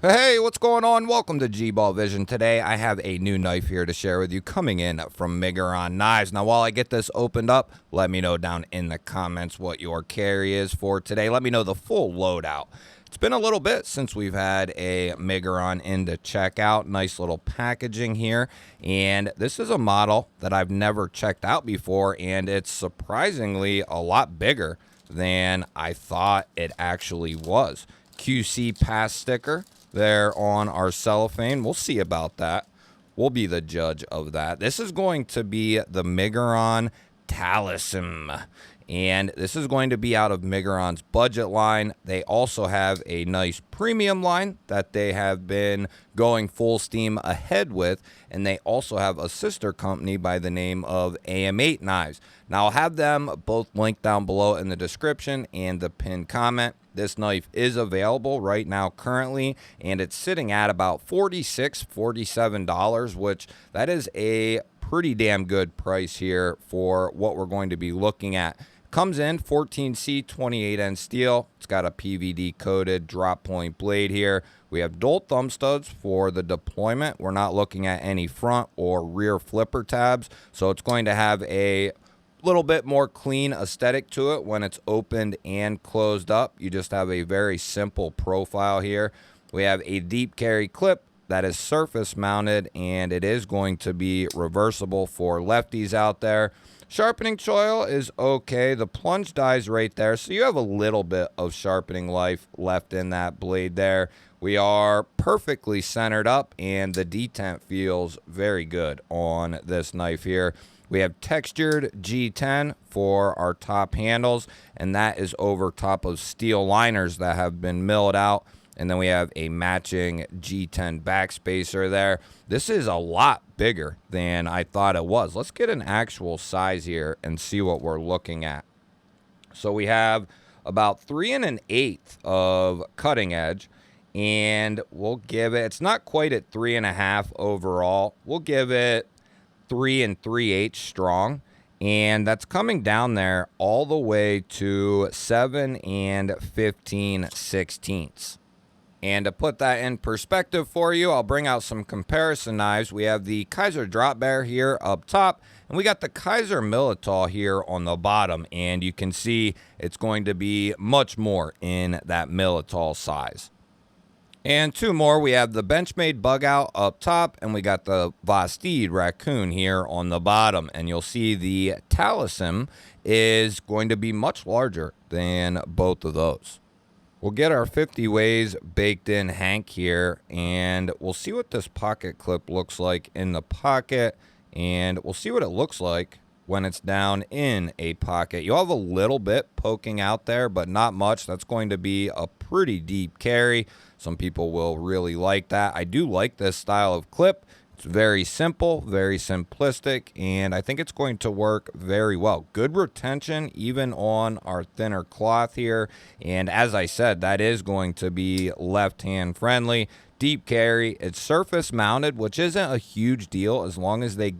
Hey, what's going on? Welcome to G-Ball Vision. Today I have a new knife here to share with you coming in from Miguron Knives. Now while I get this opened up, let me know down in the comments what your carry is for today. Let me know the full loadout. It's been a little bit since we've had a Miguron in to check out. Nice little packaging here. And this is a model that I've never checked out before, and it's surprisingly a lot bigger than I thought it actually was. QC pass sticker there on our cellophane. We'll see about that. We'll be the judge of that. This is going to be the Miguron Talism, and this is going to be out of Miguron's budget line. They also have a nice premium line that they have been going full steam ahead with, and they also have a sister company by the name of AM8 Knives. Now I'll have them both linked down below in the description and the pinned comment. This knife is available right now currently, and it's sitting at about $46, $47, which that is a pretty damn good price here for what we're going to be looking at. Comes in 14C 28N steel. It's got a PVD coated drop point blade here. We have dual thumb studs for the deployment. We're not looking at any front or rear flipper tabs, so it's going to have a little bit more clean aesthetic to it when it's opened and closed up. You just have a very simple profile here. We have a deep carry clip that is surface mounted, and it is going to be reversible for lefties out there. Sharpening choil is okay. The plunge dies right there, so you have a little bit of sharpening life left in that blade there. We are perfectly centered up, and the detent feels very good on this knife here. We have textured G10 for our top handles, and that is over top of steel liners that have been milled out. And then we have a matching G10 backspacer there. This is a lot bigger than I thought it was. Let's get an actual size here and see what we're looking at. So we have about 3 1/8 of cutting edge, and we'll give it, it's not quite at 3.5 overall. We'll give it 3 3/8 strong, and that's coming down there all the way to 7 15/16. And to put that in perspective for you, I'll bring out some comparison knives. We have the Kaiser Drop Bear here up top, and we got the Kaiser Militol here on the bottom, and you can see it's going to be much more in that Militol size. And two more, we have the Benchmade Bug Out up top, and we got the Vastid Raccoon here on the bottom. And you'll see the Talism is going to be much larger than both of those. We'll get our 50 ways baked in Hank here, and we'll see what this pocket clip looks like in the pocket, and we'll see what it looks like when it's down in a pocket. You'll have a little bit poking out there, but not much. That's going to be a pretty deep carry. Some people will really like that. I do like this style of clip. It's very simple, very simplistic, and I think it's going to work very well. Good retention even on our thinner cloth here, and as I said, that is going to be left-hand friendly. Deep carry, it's surface mounted, which isn't a huge deal as long as they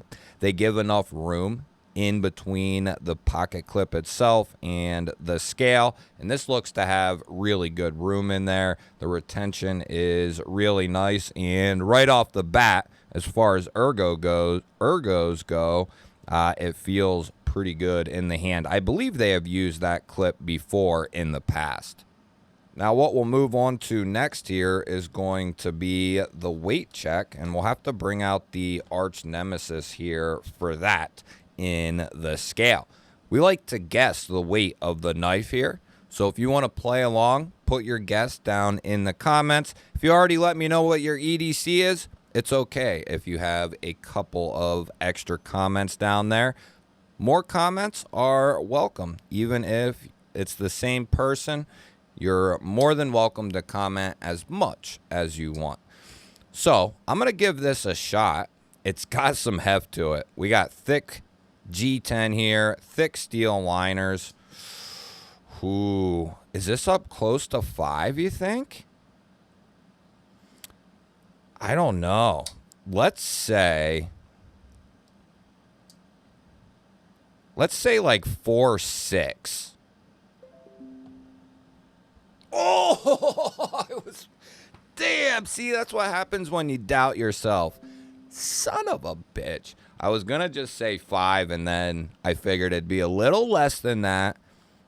give enough room in between the pocket clip itself and the scale, and this looks to have really good room in there. The retention is really nice, and right off the bat, as far as ergos go, it feels pretty good in the hand. I believe they have used that clip before in the past. Now what we'll move on to next here is going to be the weight check, and we'll have to bring out the arch nemesis here for that in the scale. We like to guess the weight of the knife here, so if you want to play along, put your guess down in the comments. If you already let me know what your EDC is, it's okay if you have a couple of extra comments down there. More comments are welcome, even if it's the same person. You're more than welcome to comment as much as you want. So I'm going to give this a shot. It's got some heft to it. We got thick G10 here, thick steel liners. Ooh, is this up close to 5, you think? I don't know. Let's say like 4.6. Oh, I was damn, see, that's what happens when you doubt yourself. Son of a bitch. I was going to just say 5, and then I figured it'd be a little less than that.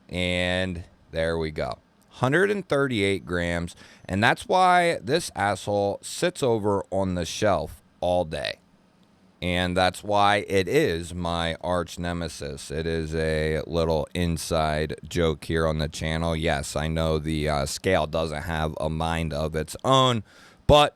And there we go. 138 grams. And that's why this asshole sits over on the shelf all day. And that's why it is my arch nemesis. It is a little inside joke here on the channel. Yes, I know the scale doesn't have a mind of its own, but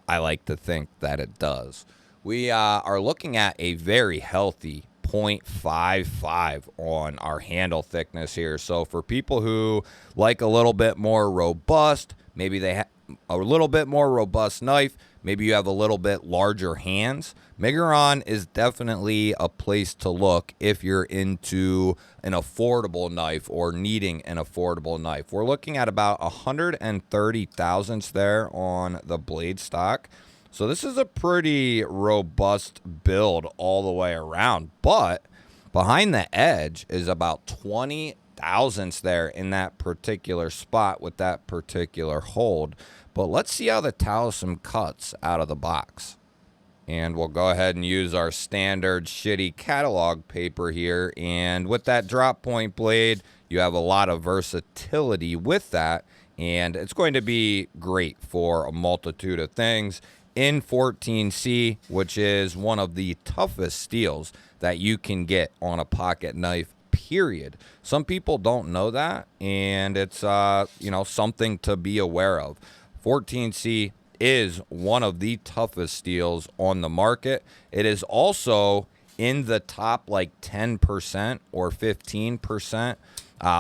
I like to think that it does. We are looking at a very healthy 0.55 on our handle thickness here. So for people who like a little bit more robust, maybe they have a little bit more robust knife, maybe you have a little bit larger hands, Miguron is definitely a place to look if you're into an affordable knife or needing an affordable knife. We're looking at about 130 thousandths there on the blade stock. So this is a pretty robust build all the way around, but behind the edge is about 20 thousandths there in that particular spot with that particular hold. But let's see how the Talism cuts out of the box. And we'll go ahead and use our standard shitty catalog paper here. And with that drop point blade, you have a lot of versatility with that. And it's going to be great for a multitude of things. In 14C, which is one of the toughest steels that you can get on a pocket knife, period. Some people don't know that, and it's something to be aware of. 14C is one of the toughest steels on the market. It is also in the top like 10% or 15%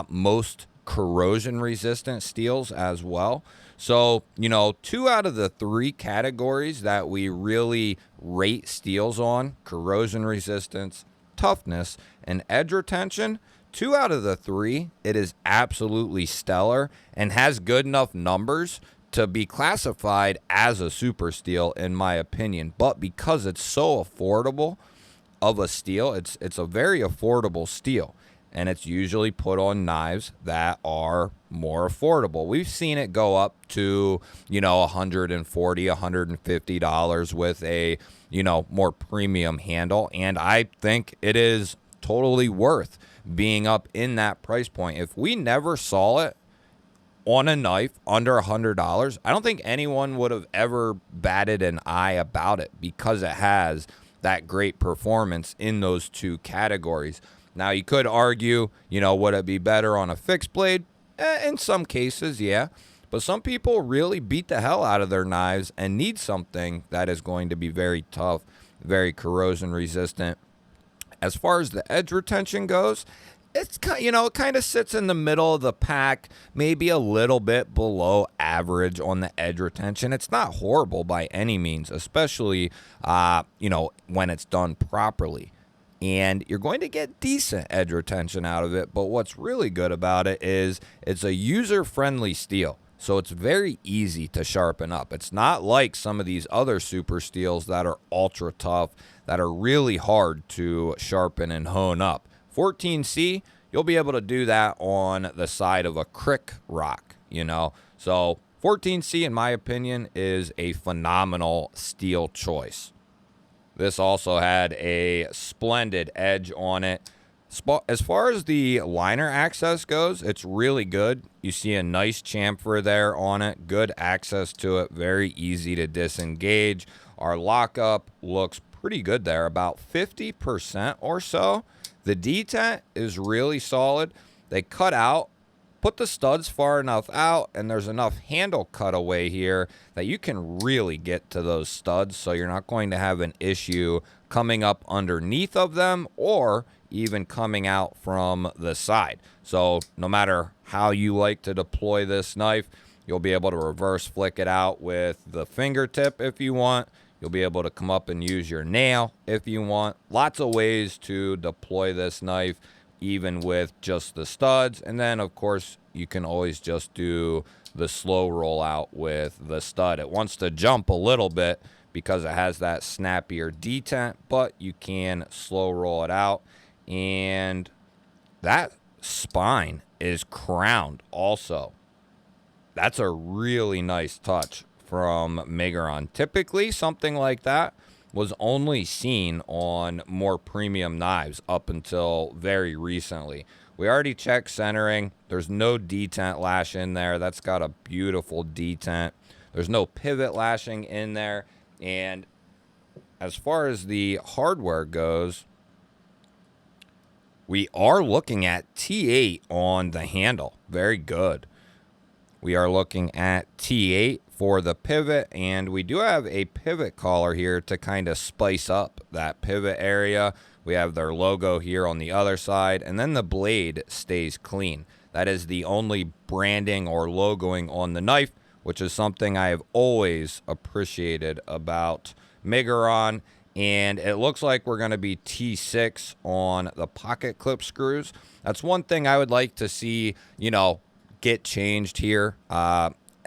most corrosion resistant steels as well. So, 2 out of the 3 categories that we really rate steels on, corrosion resistance, toughness, and edge retention, 2 out of the 3, it is absolutely stellar and has good enough numbers to be classified as a super steel, in my opinion. But because it's so affordable of a steel, it's a very affordable steel. And it's usually put on knives that are more affordable. We've seen it go up to, $140, $150 with a, more premium handle. And I think it is totally worth being up in that price point. If we never saw it on a knife under $100, I don't think anyone would have ever batted an eye about it because it has that great performance in those 2 categories. Now, you could argue, would it be better on a fixed blade? In some cases, yeah. But some people really beat the hell out of their knives and need something that is going to be very tough, very corrosion resistant. As far as the edge retention goes, it's it kind of sits in the middle of the pack, maybe a little bit below average on the edge retention. It's not horrible by any means, especially when it's done properly. And you're going to get decent edge retention out of it. But what's really good about it is it's a user-friendly steel. So it's very easy to sharpen up. It's not like some of these other super steels that are ultra tough, that are really hard to sharpen and hone up. 14C, you'll be able to do that on the side of a crick rock, So 14C, in my opinion, is a phenomenal steel choice. This also had a splendid edge on it. As far as the liner access goes, it's really good. You see a nice chamfer there on it. Good access to it. Very easy to disengage. Our lockup looks pretty good there, about 50% or so. The detent is really solid. They cut out, put the studs far enough out, and there's enough handle cutaway here that you can really get to those studs, so you're not going to have an issue coming up underneath of them or even coming out from the side. So no matter how you like to deploy this knife, you'll be able to reverse flick it out with the fingertip if you want. You'll be able to come up and use your nail if you want. Lots of ways to deploy this knife, even with just the studs. And then, of course, you can always just do the slow roll out with the stud. It wants to jump a little bit because it has that snappier detent, but you can slow roll it out. And that spine is crowned also. That's a really nice touch from Miguron. Typically, something like that was only seen on more premium knives up until very recently. We already checked centering. There's no detent lash in there. That's got a beautiful detent. There's no pivot lashing in there. And as far as the hardware goes, we are looking at T8 on the handle. Very good. We are looking at T8 for the pivot, and we do have a pivot collar here to kind of spice up that pivot area. We have their logo here on the other side, and then the blade stays clean. That is the only branding or logoing on the knife, which is something I have always appreciated about Miguron. And it looks like we're going to be T6 on the pocket clip screws. That's one thing I would like to see, get changed here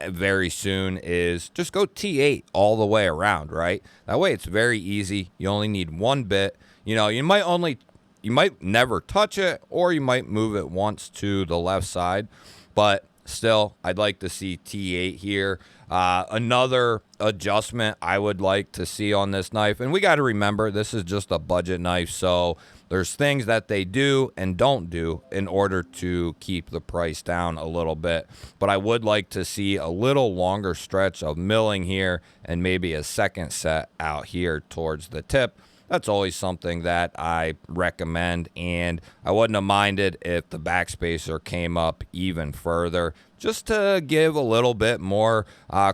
very soon, is just go T8 all the way around, right? That way it's very easy. You only need one bit. You might never touch it, or you might move it once to the left side, but still, I'd like to see T8 here. Another adjustment I would like to see on this knife, and we got to remember, this is just a budget knife, so there's things that they do and don't do in order to keep the price down a little bit. But I would like to see a little longer stretch of milling here and maybe a second set out here towards the tip. That's always something that I recommend, and I wouldn't have minded if the backspacer came up even further, just to give a little bit more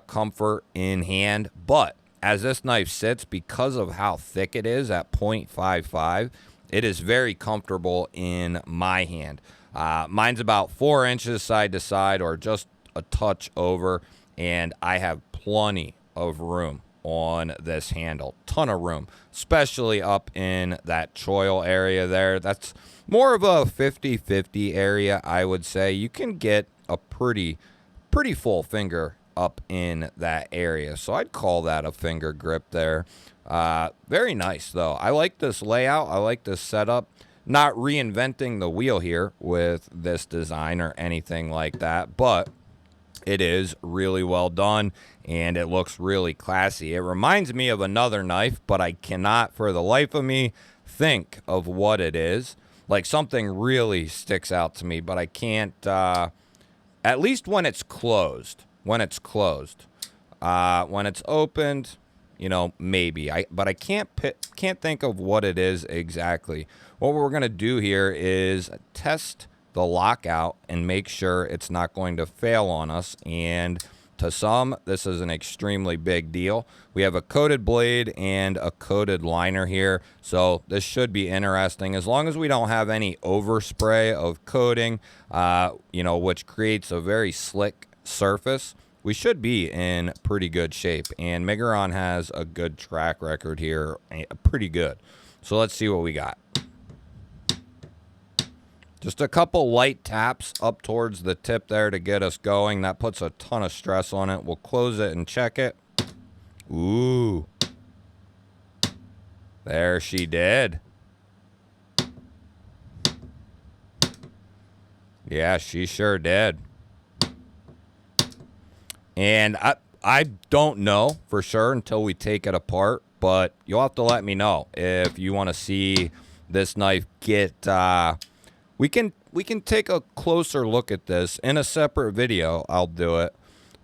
comfort in hand. But as this knife sits, because of how thick it is at 0.55, it is very comfortable in my hand. Mine's about 4 inches side to side, or just a touch over, and I have plenty of room on this handle. Ton of room, especially up in that choil area there. That's more of a 50-50 area, I would say. You can get a pretty full finger up in that area, so I'd call that a finger grip there. Very nice, though. I like this layout. I like this setup. Not reinventing the wheel here with this design or anything like that, but it is really well done, and it looks really classy. It reminds me of another knife, but I cannot for the life of me think of what it is. Like, something really sticks out to me, but I can't, at least when it's closed. When it's closed. When it's opened, maybe. But I can't think of what it is exactly. What we're going to do here is test the lockout and make sure it's not going to fail on us. And to some, this is an extremely big deal. We have a coated blade and a coated liner here, so this should be interesting, as long as we don't have any overspray of coating, which creates a very slick surface. We should be in pretty good shape, and Miguron has a good track record here, pretty good. So let's see what we got. Just a couple light taps up towards the tip there to get us going. That puts a ton of stress on it. We'll close it and check it. Ooh. There she did. Yeah, she sure did. And I don't know for sure until we take it apart, but you'll have to let me know if you want to see this knife get... We can take a closer look at this in a separate video. I'll do it.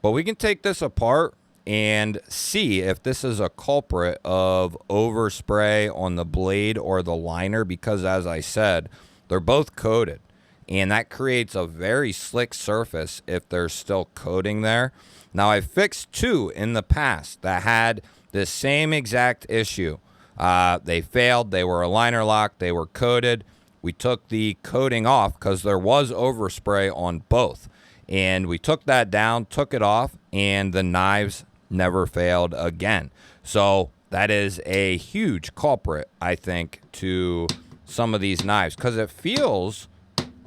But we can take this apart and see if this is a culprit of overspray on the blade or the liner, because, as I said, they're both coated. And that creates a very slick surface if there's still coating there. Now, I've fixed two in the past that had this same exact issue. They failed. They were a liner lock. They were coated. We took the coating off because there was overspray on both. And we took that down, took it off, and the knives never failed again. So that is a huge culprit, I think, to some of these knives, because it feels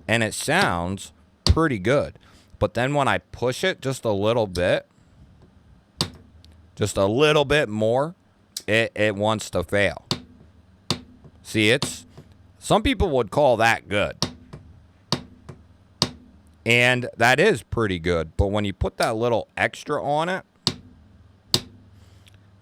and it sounds pretty good. But then when I push it just a little bit more, it wants to fail. See, some people would call that good. And that is pretty good. But when you put that little extra on it,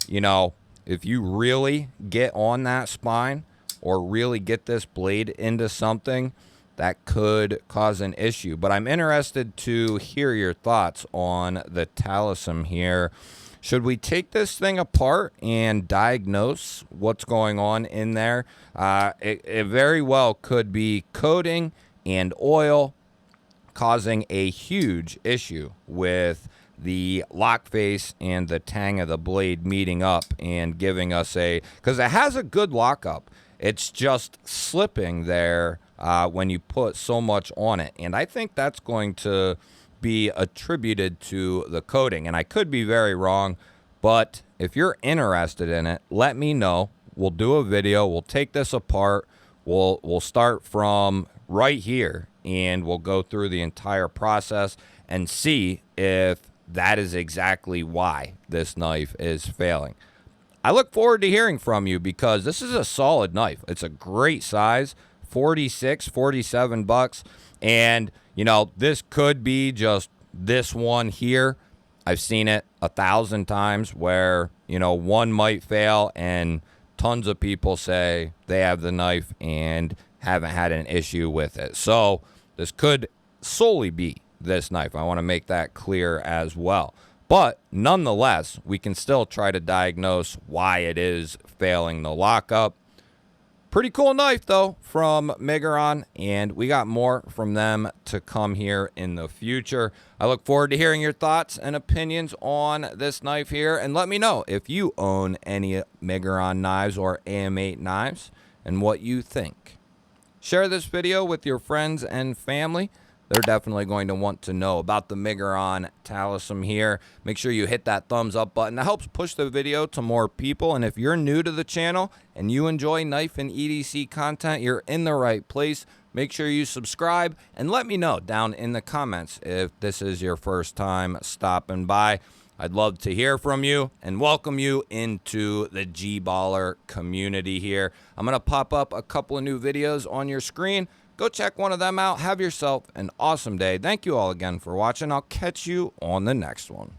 you know, if you really get on that spine or really get this blade into something, that could cause an issue. But I'm interested to hear your thoughts on the Talism here. Should we take this thing apart and diagnose what's going on in there? It very well could be coating and oil causing a huge issue with the lock face and the tang of the blade meeting up and giving us because it has a good lockup. It's just slipping there when you put so much on it. And I think that's going to be attributed to the coating. And I could be very wrong, but if you're interested in it, let me know. We'll do a video. We'll take this apart. We'll start from right here, and we'll go through the entire process and see if that is exactly why this knife is failing. I look forward to hearing from you because this is a solid knife. It's a great size, 46, 47 bucks. And, you know, this could be just this one here. I've seen it 1,000 times where, you know, one might fail and tons of people say they have the knife and haven't had an issue with it. So this could solely be this knife. I want to make that clear as well. But nonetheless, we can still try to diagnose why it is failing the lockup. Pretty cool knife, though, from Miguron, and we got more from them to come here in the future. I look forward to hearing your thoughts and opinions on this knife here, and let me know if you own any Miguron knives or AM8 knives and what you think. Share this video with your friends and family. They're definitely going to want to know about the Miguron Talism here. Make sure you hit that thumbs up button. That helps push the video to more people. And if you're new to the channel and you enjoy knife and EDC content, you're in the right place. Make sure you subscribe and let me know down in the comments if this is your first time stopping by. I'd love to hear from you and welcome you into the G-Baller community here. I'm going to pop up a couple of new videos on your screen. Go check one of them out. Have yourself an awesome day. Thank you all again for watching. I'll catch you on the next one.